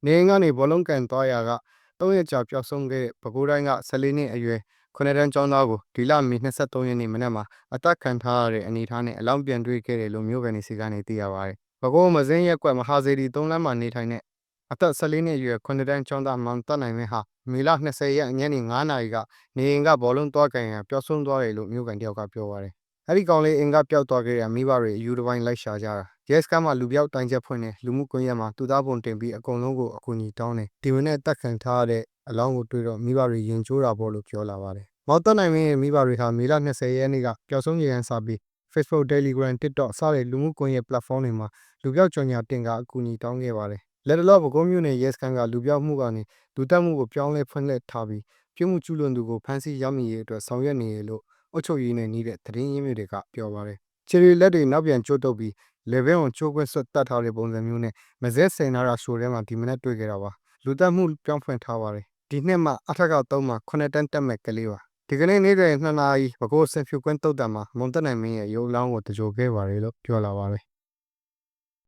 နေအိမ်ကနေဘောလုံးကန်သွားရာက3 ရက်ကြာပျောက်ဆုံးခဲ့တဲ့ပဲခူးတိုင်းက14 နှစ်အရွယ်9 တန်းကျောင်းသားကိုဒီလမေ23 ရက်နေ့မနက်မှာအသက်ခံထားရတဲ့အနေအထားနဲ့အလောင်းပြန်တွေ့ခဲ့တယ်လို့မြို့ကန်တွေစီကနေသိရပါတယ်။ပဲခူးမစင်းရက်ကွက်မဟာစေတီ3 လမ်းမှာနေထိုင်တဲ့အသက်14 နှစ်အရွယ်9 တန်းကျောင်းသားမောင်သက်နိုင်မင်းဟာမေလ20 ရက်ညနေ9 နာရီကနေအိမ်ကဘောလုံးသွားကန်ရာပျောက်ဆုံးသွားတယ်လို့မြို့ကန်တယောက်ကပြောပါတယ်။အဲဒီကောင်လေးအိမ်ကပျောက်သွားခဲ့တဲ့မိဘတွေအယူတစ်ပိုင်းလိုက်ရှာကြတာရဲစခန်းမှာလူပြောက်တိုင်ချက်ဖွင့်တယ်လူမှုကွန်ရက်မှာသူသားပုံတင်ပြီးအကုန်လုံးကိုအကူအညီတောင်းတယ်ဒီမနေ့တက်ခံထားရတဲ့အလောင်းကိုတွေ့တော့မိဘတွေရင်ကျိုးတာပေါ့လို့ပြောလာပါတယ်မောင်တက်နိုင်မင်းရဲ့မိဘတွေဟာမေလ20 ရက်နေ့ကပျောက်ဆုံးရန်စာပြီး Facebook Telegram TikTok စတဲ့လူမှုကွန်ရက် platform တွေမှာလူပြောက်ကြော်ညာတင်ကအကူအညီတောင်းခဲ့ပါတယ်လက်တလောပဲခူးမြို့နယ်ရဲစခန်းကလူပြောက်မှုကနေလူတက်မှုကိုပြောင်းလဲဖွင့်လှစ်ထားပြီးပြစ်မှုကျူးလွန်သူကိုဖမ်းဆီးရမိရေးအတွက်ဆောင်ရွက်နေရလို့အုပ်ချုပ်ရေးနဲ့နှီးတဲ့သတင်းရင်းမြစ်တွေကပြောပါတယ်ခြေရီလက်တွေနောက်ပြန်ကျိုးတုပ်ပြီးလေဘင်းကိုချိုးခွင်းဆွတ်တတ်ထားတဲ့ပုံစံမျိုးနဲ့မစဲဆင်နာတာရှိုထဲမှာဒီမနေ့တွေ့ခဲ့တာပါလူတက်မှုပြောင်းဖွင့်ထားပါတယ်ဒီနှစ်မှာအထက်က3မှာ9 တန်းတက်မဲ့ကလေးပါဒီကနေ့နေ့တွင်2 နာရီပဲခူးစင်ဖြူကွင်းတုတ်တံမှာမုံတက်နိုင်မင်းရဲ့ရုပ်လောင်းကိုတကြိုခဲ့ပါတယ်လို့ပြောလာပါတယ်